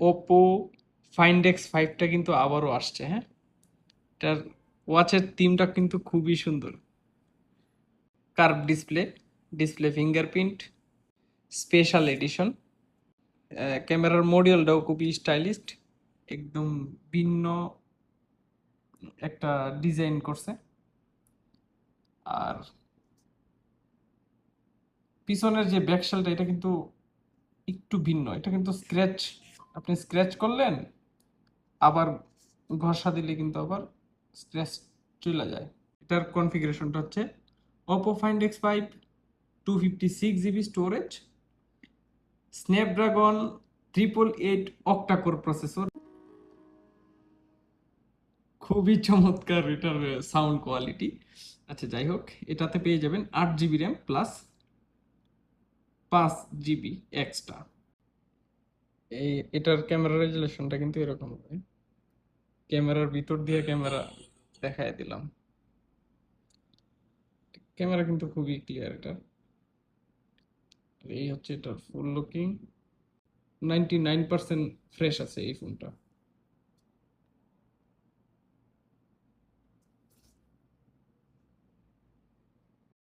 Oppo find x 5টা কিন্তু আবারও আসছে, হ্যাঁ। এটার ওয়াচের থিমটা কিন্তু খুবই সুন্দর। Curve display, display fingerprint, special edition. ক্যামেরার মডিউলটাও খুবই স্টাইলিস্ট, একদম ভিন্ন একটা ডিজাইন করছে। আর পিছনের যে ব্যাকশেলটা এটা কিন্তু একটু ভিন্ন, এটা কিন্তু স্ক্র্যাচ, আপনি স্ক্র্যাচ করলেন আবার ঘষা দিলে কিন্তু আবার স্ক্র্যাচ চলে যায়। এটার কনফিগারেশনটা হচ্ছে Oppo Find X5, 256 GB storage, Snapdragon 888 octa-core processor. খুবই চমৎকার এটার সাউন্ড কোয়ালিটি। আচ্ছা যাই হোক, এটাতে পেয়ে যাবেন 8 GB RAM plus 5 GB extra. এটার ক্যামেরা রেজুলেশনটা কিন্তু এরকম হবে, ক্যামেরার ভিতর দিয়ে ক্যামেরা দেখায় দিলাম। ক্যামেরা কিন্তু খুবই ক্লিয়ার এটা। এই হচ্ছে এটার ফুল লুকিং। 99% ফ্রেশ আছে এই ফোনটা।